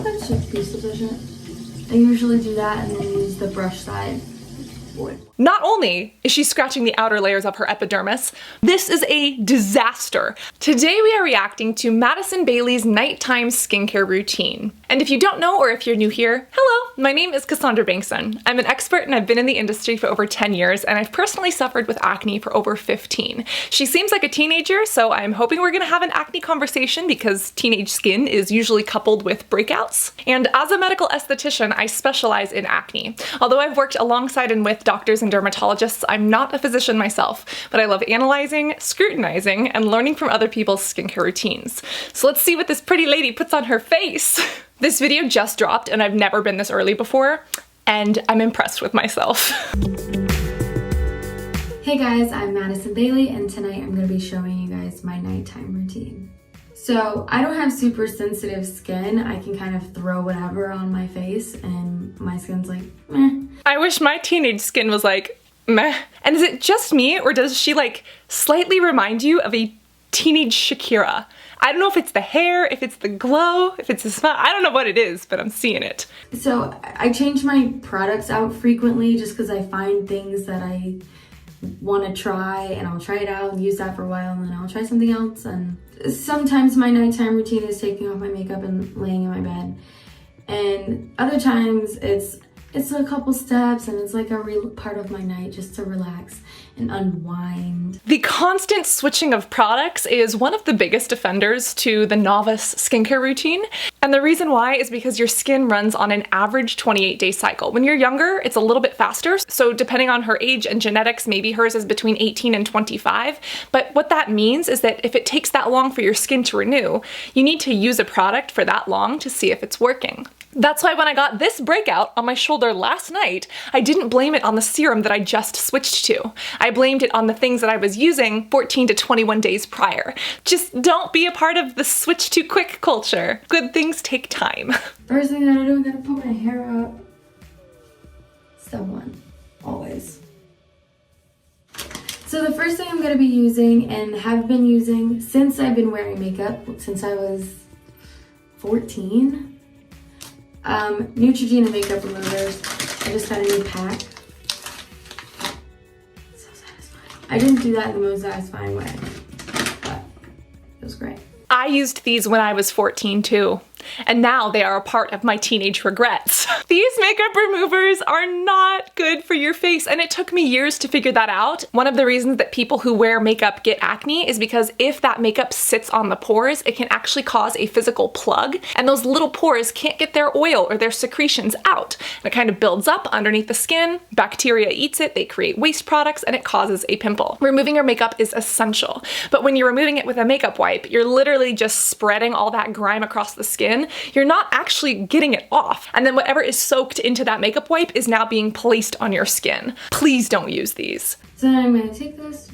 That's just a piece sufficient. I usually do that and then use the brush side. Not only is she scratching the outer layers of her epidermis, this is a disaster. Today we are reacting to Madison Bailey's nighttime skincare routine. And if you don't know, or if you're new here, hello, my name is Cassandra Bankson. I'm an expert and I've been in the industry for over 10 years, and I've personally suffered with acne for over 15. She seems like a teenager, so I'm hoping we're gonna have an acne conversation because teenage skin is usually coupled with breakouts. And as a medical esthetician, I specialize in acne. Although I've worked alongside and with doctors and dermatologists, I'm not a physician myself, but I love analyzing, scrutinizing, and learning from other people's skincare routines. So let's see what this pretty lady puts on her face. This video just dropped and I've never been this early before, and I'm impressed with myself. Hey guys, I'm Madison Bailey, and tonight I'm going to be showing you guys my nighttime routine. So I don't have super sensitive skin. I can kind of throw whatever on my face and my skin's like, meh. I wish my teenage skin was like, meh. And is it just me, or does she like slightly remind you of a teenage Shakira? I don't know if it's the hair, if it's the glow, if it's the smell. I don't know what it is, but I'm seeing it. So I change my products out frequently just because I find things that I want to try, and I'll try it out and use that for a while, and then I'll try something else. And sometimes my nighttime routine is taking off my makeup and laying in my bed, and other times it's a couple steps and it's like a real part of my night just to relax and unwind. The constant switching of products is one of the biggest offenders to the novice skincare routine. And the reason why is because your skin runs on an average 28-day cycle. When you're younger, it's a little bit faster. So depending on her age and genetics, maybe hers is between 18 and 25. But what that means is that if it takes that long for your skin to renew, you need to use a product for that long to see if it's working. That's why when I got this breakout on my shoulder last night, I didn't blame it on the serum that I just switched to. I blamed it on the things that I was using 14 to 21 days prior. Just don't be a part of the switch too quick culture. Good things take time. First thing that I do, I'm gonna put my hair up. Step one, always. So the first thing I'm gonna be using, and have been using since I've been wearing makeup, since I was 14, Neutrogena makeup removers. I just got a new pack. So satisfying. I didn't do that in the most satisfying way, but it was great. I used these when I was 14 too, and now they are a part of my teenage regrets. These makeup removers are not good for your face, and it took me years to figure that out. One of the reasons that people who wear makeup get acne is because if that makeup sits on the pores, it can actually cause a physical plug, and those little pores can't get their oil or their secretions out. And it kind of builds up underneath the skin, bacteria eats it, they create waste products, and it causes a pimple. Removing your makeup is essential, but when you're removing it with a makeup wipe, you're literally just spreading all that grime across the skin. You're not actually getting it off. And then whatever is soaked into that makeup wipe is now being placed on your skin. Please don't use these. So then I'm gonna take this,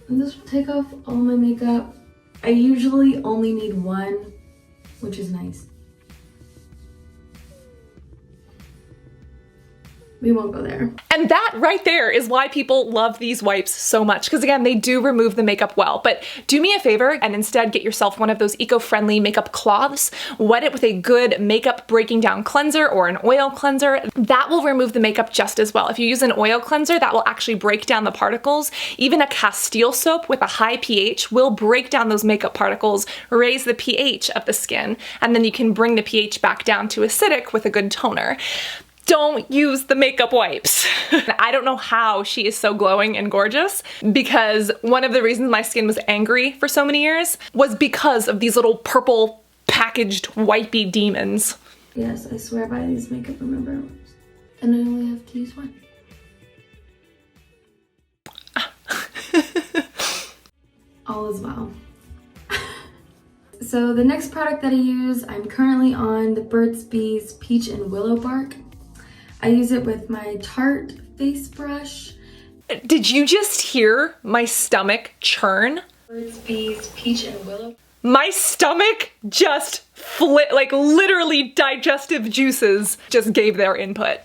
and this will take off all my makeup. I usually only need one, which is nice. We won't go there. And that right there is why people love these wipes so much, because again, they do remove the makeup well. But do me a favor and instead get yourself one of those eco-friendly makeup cloths, wet it with a good makeup breaking down cleanser or an oil cleanser. That will remove the makeup just as well. If you use an oil cleanser, that will actually break down the particles. Even a Castile soap with a high pH will break down those makeup particles, raise the pH of the skin, and then you can bring the pH back down to acidic with a good toner. Don't use the makeup wipes. I don't know how she is so glowing and gorgeous, because one of the reasons my skin was angry for so many years was because of these little purple packaged wipey demons. Yes, I swear by these makeup removers. And I only have to use one. All is well. So the next product that I use, I'm currently on the Burt's Bees Peach and Willow Bark. I use it with my Tarte face brush. Did you just hear my stomach churn? Burt's Bees Peach and Willow. My stomach just like literally digestive juices just gave their input.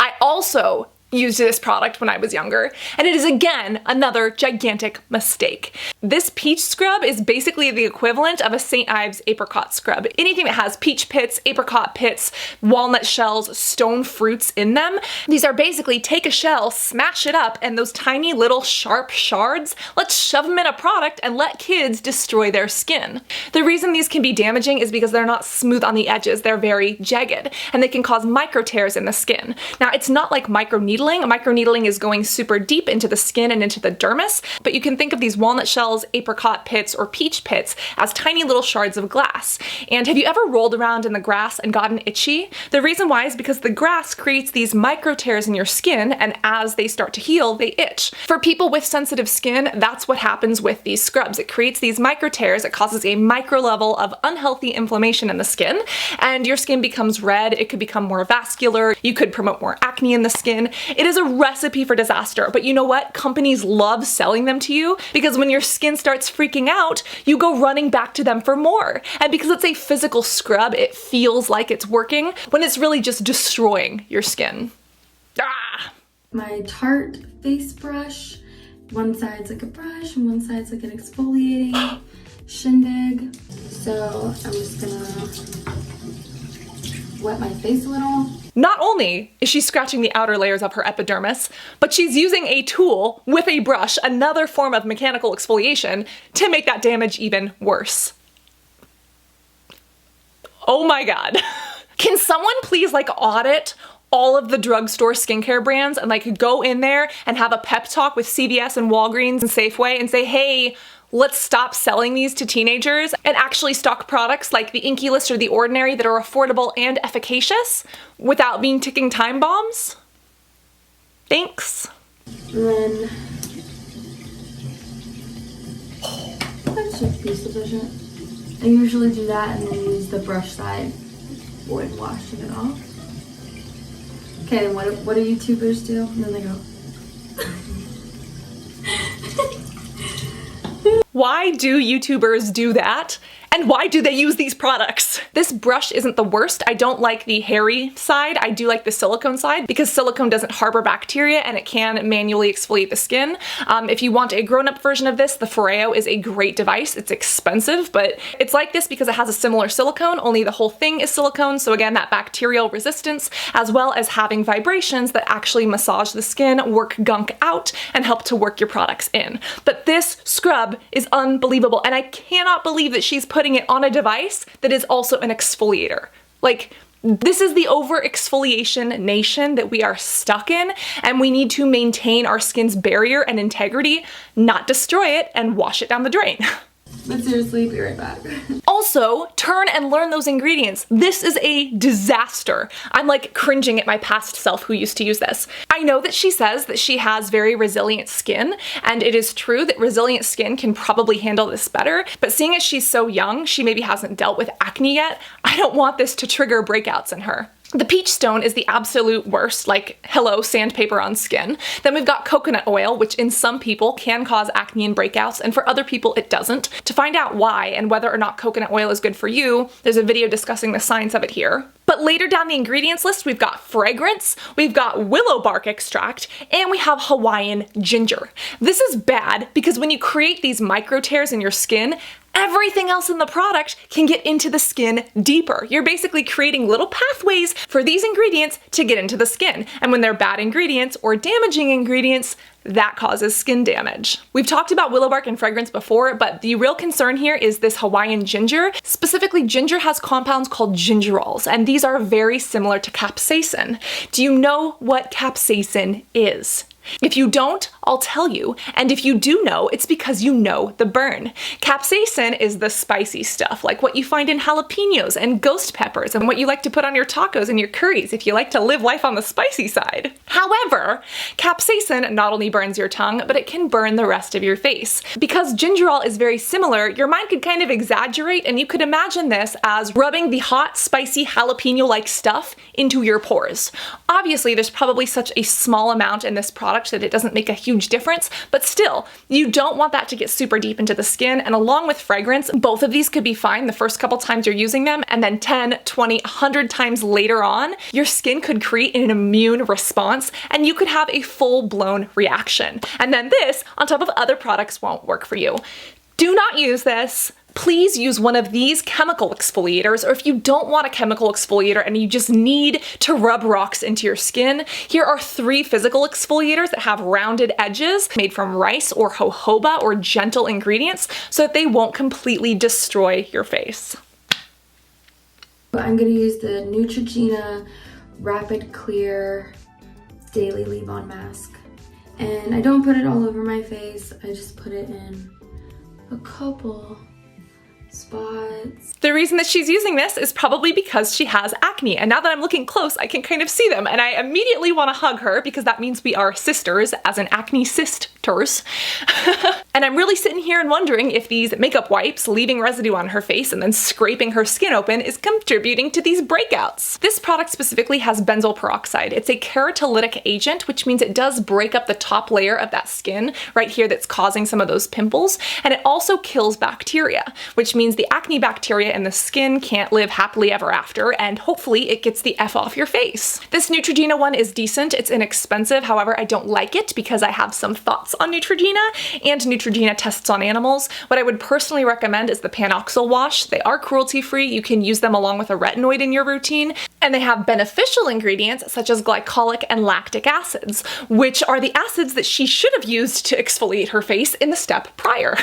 I also used this product when I was younger, and it is again another gigantic mistake. This peach scrub is basically the equivalent of a St. Ives apricot scrub. Anything that has peach pits, apricot pits, walnut shells, stone fruits in them, these are basically take a shell, smash it up, and those tiny little sharp shards, let's shove them in a product and let kids destroy their skin. The reason these can be damaging is because they're not smooth on the edges, they're very jagged, and they can cause micro tears in the skin. Now, it's not like microneedling. Microneedling is going super deep into the skin and into the dermis, but you can think of these walnut shells, apricot pits, or peach pits as tiny little shards of glass. And have you ever rolled around in the grass and gotten itchy? The reason why is because the grass creates these micro tears in your skin, and as they start to heal, they itch. For people with sensitive skin, that's what happens with these scrubs. It creates these micro tears, it causes a micro level of unhealthy inflammation in the skin, and your skin becomes red, it could become more vascular, you could promote more acne in the skin. It is a recipe for disaster, but you know what? Companies love selling them to you because when your skin starts freaking out, you go running back to them for more. And because it's a physical scrub, it feels like it's working when it's really just destroying your skin. Ah! My Tarte face brush, one side's like a brush and one side's like an exfoliating shindig. So I'm just gonna wet my face a little. Not only is she scratching the outer layers of her epidermis, but she's using a tool with a brush, another form of mechanical exfoliation, to make that damage even worse. Oh my god. Can someone please audit all of the drugstore skincare brands and go in there and have a pep talk with CVS and Walgreens and Safeway and say, hey, let's stop selling these to teenagers and actually stock products like the Inky List or the Ordinary that are affordable and efficacious without being ticking time bombs? Thanks. And then that should be sufficient. I usually do that and then use the brush side when washing it off. Okay, then what do YouTubers do? And then they go. Why do YouTubers do that? And why do they use these products? This brush isn't the worst. I don't like the hairy side. I do like the silicone side because silicone doesn't harbor bacteria and it can manually exfoliate the skin. If you want a grown-up version of this, the Foreo is a great device. It's expensive, but it's like this because it has a similar silicone, only the whole thing is silicone. So again, that bacterial resistance, as well as having vibrations that actually massage the skin, work gunk out, and help to work your products in. But this scrub is unbelievable, and I cannot believe that she's putting it on a device that is also an exfoliator. This is the over-exfoliation nation that we are stuck in, and we need to maintain our skin's barrier and integrity, not destroy it and wash it down the drain. But seriously, be right back. Also, turn and learn those ingredients. This is a disaster. I'm cringing at my past self who used to use this. I know that she says that she has very resilient skin, and it is true that resilient skin can probably handle this better, but seeing as she's so young, she maybe hasn't dealt with acne yet, I don't want this to trigger breakouts in her. The peach stone is the absolute worst, hello, sandpaper on skin. Then we've got coconut oil, which in some people can cause acne and breakouts, and for other people it doesn't. To find out why and whether or not coconut oil is good for you, there's a video discussing the science of it here. But later down the ingredients list, we've got fragrance, we've got willow bark extract, and we have Hawaiian ginger. This is bad because when you create these micro tears in your skin, everything else in the product can get into the skin deeper. You're basically creating little pathways for these ingredients to get into the skin. And when they're bad ingredients or damaging ingredients, that causes skin damage. We've talked about willow bark and fragrance before, but the real concern here is this Hawaiian ginger. Specifically, ginger has compounds called gingerols, and these are very similar to capsaicin. Do you know what capsaicin is? If you don't, I'll tell you, and if you do know, it's because you know the burn. Capsaicin is the spicy stuff, like what you find in jalapenos and ghost peppers and what you like to put on your tacos and your curries if you like to live life on the spicy side. However, capsaicin not only burns your tongue, but it can burn the rest of your face. Because gingerol is very similar, your mind could kind of exaggerate and you could imagine this as rubbing the hot, spicy, jalapeno-like stuff into your pores. Obviously, there's probably such a small amount in this product product that it doesn't make a huge difference, but still, you don't want that to get super deep into the skin, and along with fragrance, both of these could be fine the first couple times you're using them, and then 10, 20, 100 times later on, your skin could create an immune response, and you could have a full-blown reaction. And then this, on top of other products, won't work for you. Do not use this. Please use one of these chemical exfoliators, or if you don't want a chemical exfoliator and you just need to rub rocks into your skin, here are 3 physical exfoliators that have rounded edges made from rice or jojoba or gentle ingredients so that they won't completely destroy your face. I'm going to use the Neutrogena Rapid Clear Daily Leave-On Mask. And I don't put it all over my face, I just put it in a couple spots. The reason that she's using this is probably because she has acne, and now that I'm looking close, I can kind of see them, and I immediately want to hug her because that means we are sisters, as in acne sisters. And I'm really sitting here and wondering if these makeup wipes leaving residue on her face and then scraping her skin open is contributing to these breakouts. This product specifically has benzoyl peroxide. It's a keratolytic agent, which means it does break up the top layer of that skin right here that's causing some of those pimples, and it also kills bacteria, which means the acne bacteria in the skin can't live happily ever after, and hopefully it gets the F off your face. This Neutrogena one is decent. It's inexpensive. However, I don't like it because I have some thoughts on Neutrogena and Neutrogena tests on animals. What I would personally recommend is the Panoxyl wash. They are cruelty-free. You can use them along with a retinoid in your routine, and they have beneficial ingredients such as glycolic and lactic acids, which are the acids that she should have used to exfoliate her face in the step prior.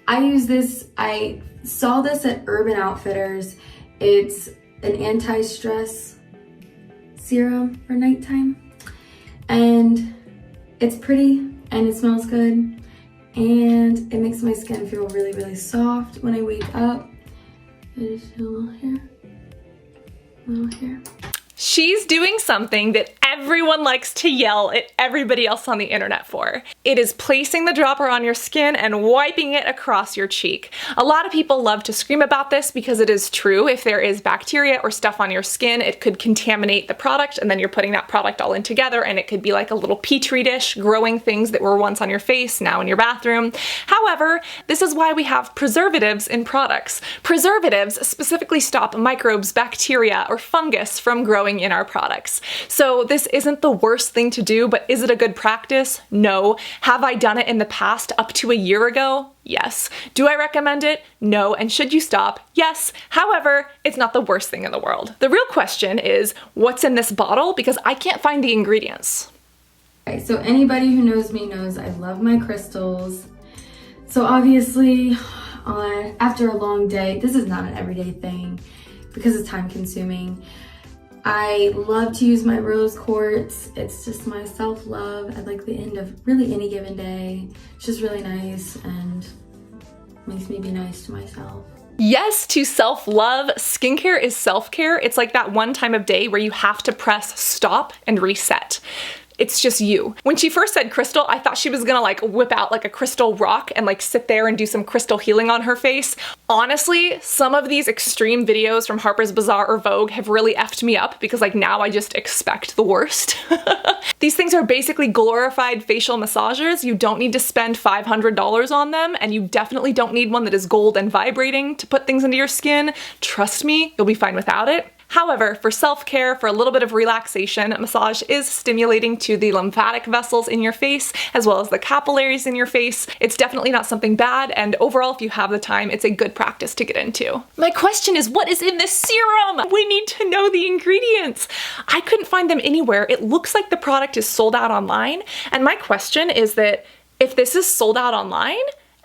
I use this, I saw this at Urban Outfitters. It's an anti-stress serum for nighttime. And it's pretty and it smells good. And it makes my skin feel really, really soft when I wake up. I just feel a little hair. She's doing something that everyone likes to yell at everybody else on the internet for. It is placing the dropper on your skin and wiping it across your cheek. A lot of people love to scream about this because it is true. If there is bacteria or stuff on your skin, it could contaminate the product, and then you're putting that product all in together, and it could be like a little petri dish growing things that were once on your face, now in your bathroom. However, this is why we have preservatives in products. Preservatives specifically stop microbes, bacteria, or fungus from growing in our products. So this isn't the worst thing to do, but is it a good practice? No. Have I done it in the past up to a year ago? Yes. Do I recommend it? No. And should you stop? Yes. However, it's not the worst thing in the world. The real question is, what's in this bottle? Because I can't find the ingredients. Okay, so anybody who knows me knows I love my crystals. So obviously, after a long day, this is not an everyday thing because it's time consuming. I love to use my rose quartz. It's just my self-love at like the end of really any given day. It's just really nice and makes me be nice to myself. Yes to self-love. Skincare is self-care. It's like that one time of day where you have to press stop and reset. It's just you. When she first said crystal, I thought she was gonna like whip out like a crystal rock and like sit there and do some crystal healing on her face. Honestly, some of these extreme videos from Harper's Bazaar or Vogue have really effed me up because like now I just expect the worst. These things are basically glorified facial massagers. You don't need to spend $500 on them, and you definitely don't need one that is gold and vibrating to put things into your skin. Trust me, you'll be fine without it. However, for self-care, for a little bit of relaxation, massage is stimulating to the lymphatic vessels in your face, as well as the capillaries in your face. It's definitely not something bad, and overall, if you have the time, it's a good practice to get into. My question is, what is in this serum? We need to know the ingredients. I couldn't find them anywhere. It looks like the product is sold out online, and my question is that if this is sold out online,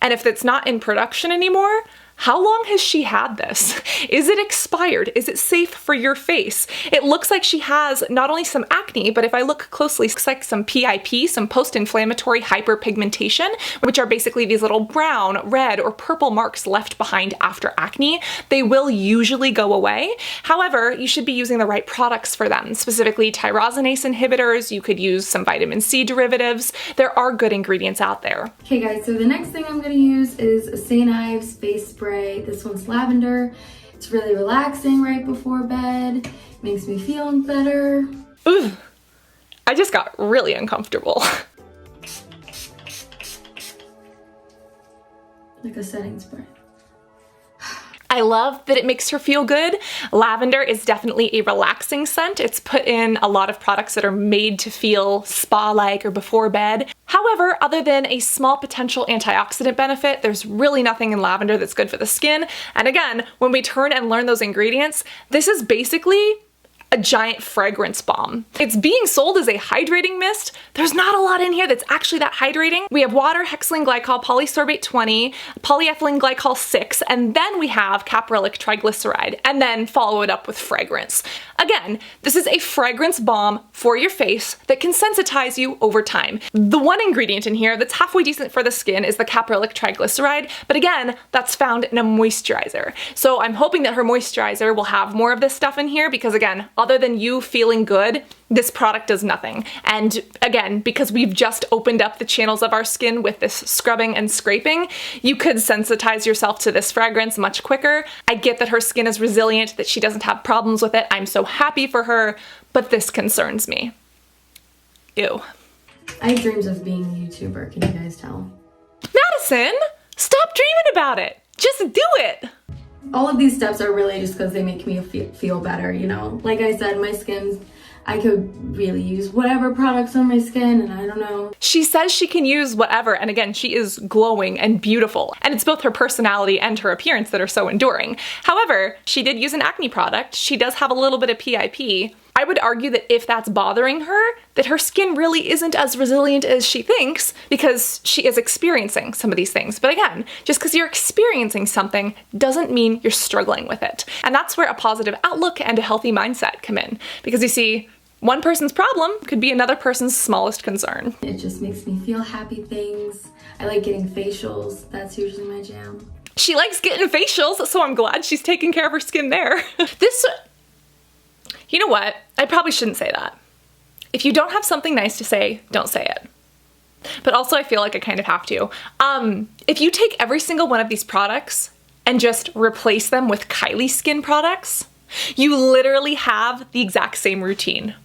and if it's not in production anymore, how long has she had this? Is it expired? Is it safe for your face? It looks like she has not only some acne, but if I look closely, it looks like some PIP, some post-inflammatory hyperpigmentation, which are basically these little brown, red, or purple marks left behind after acne. They will usually go away. However, you should be using the right products for them, specifically tyrosinase inhibitors. You could use some vitamin C derivatives. There are good ingredients out there. Okay guys, so the next thing I'm gonna use is a St. Ives face spray. This one's lavender. It's really relaxing right before bed. Makes me feel better. Ooh, I just got really uncomfortable. like a setting spray. I love that it makes her feel good. Lavender is definitely a relaxing scent. It's put in a lot of products that are made to feel spa-like or before bed. However, other than a small potential antioxidant benefit, there's really nothing in lavender that's good for the skin. And again, when we turn and learn those ingredients, this is basically a giant fragrance bomb. It's being sold as a hydrating mist. There's not a lot in here that's actually that hydrating. We have water, hexylene glycol, polysorbate 20, polyethylene glycol 6, and then we have caprylic triglyceride, and then follow it up with fragrance. Again, this is a fragrance bomb for your face that can sensitize you over time. The one ingredient in here that's halfway decent for the skin is the caprylic triglyceride, but again, that's found in a moisturizer. So I'm hoping that her moisturizer will have more of this stuff in here because again, other than you feeling good, this product does nothing. And again, because we've just opened up the channels of our skin with this scrubbing and scraping, you could sensitize yourself to this fragrance much quicker. I get that her skin is resilient, that she doesn't have problems with it. I'm so happy for her, but this concerns me. Ew. I have dreams of being a YouTuber, can you guys tell? Madison, stop dreaming about it. Just do it. All of these steps are really just because they make me feel better, you know? Like I said, my skin's, I could really use whatever products on my skin, and I don't know. She says she can use whatever, and again, she is glowing and beautiful. And it's both her personality and her appearance that are so enduring. However, she did use an acne product. She does have a little bit of PIP. I would argue that if that's bothering her, that her skin really isn't as resilient as she thinks because she is experiencing some of these things. But again, just because you're experiencing something doesn't mean you're struggling with it. And that's where a positive outlook and a healthy mindset come in. Because you see, one person's problem could be another person's smallest concern. It just makes me feel happy things. I like getting facials. That's usually my jam. She likes getting facials, so I'm glad she's taking care of her skin there. You know what? I probably shouldn't say that. If you don't have something nice to say, don't say it. But also I feel like I kind of have to. If you take every single one of these products and just replace them with Kylie skin products, you literally have the exact same routine.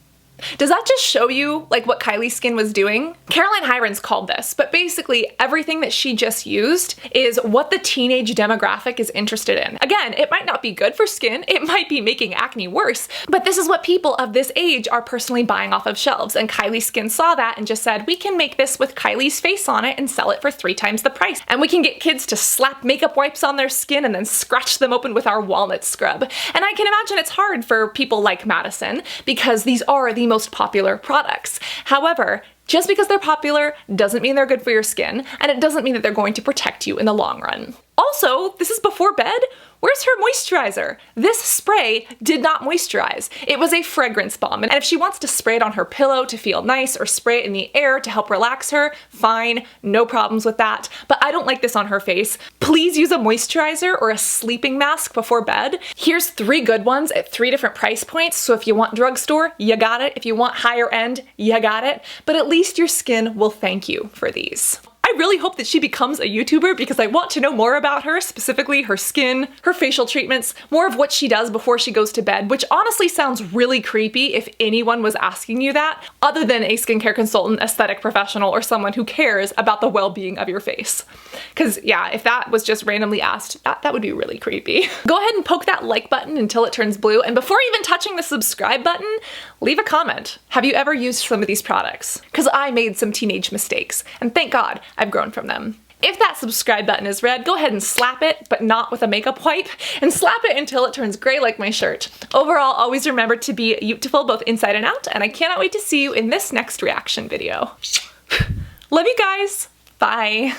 Does that just show you like what Kylie's skin was doing? Caroline Hirons called this, but basically everything that she just used is what the teenage demographic is interested in. Again, it might not be good for skin, it might be making acne worse, but this is what people of this age are personally buying off of shelves, and Kylie's skin saw that and just said, we can make this with Kylie's face on it and sell it for 3 times the price. And we can get kids to slap makeup wipes on their skin and then scratch them open with our walnut scrub. And I can imagine it's hard for people like Madison because these are the most popular products. However, just because they're popular doesn't mean they're good for your skin, and it doesn't mean that they're going to protect you in the long run. Also, this is before bed. Where's her moisturizer? This spray did not moisturize. It was a fragrance bomb, and if she wants to spray it on her pillow to feel nice or spray it in the air to help relax her, fine, no problems with that, but I don't like this on her face. Please use a moisturizer or a sleeping mask before bed. Here's 3 good ones at 3 different price points, so if you want drugstore, you got it. If you want higher end, you got it. But at least your skin will thank you for these. I really hope that she becomes a YouTuber because I want to know more about her, specifically her skin, her facial treatments, more of what she does before she goes to bed, which honestly sounds really creepy if anyone was asking you that, other than a skincare consultant, aesthetic professional, or someone who cares about the well-being of your face. Because yeah, if that was just randomly asked, that would be really creepy. Go ahead and poke that like button until it turns blue, and before even touching the subscribe button, leave a comment. Have you ever used some of these products? Because I made some teenage mistakes, and thank God I've grown from them. If that subscribe button is red, go ahead and slap it, but not with a makeup wipe, and slap it until it turns gray like my shirt. Overall, always remember to be beautiful both inside and out, and I cannot wait to see you in this next reaction video. Love you guys. Bye.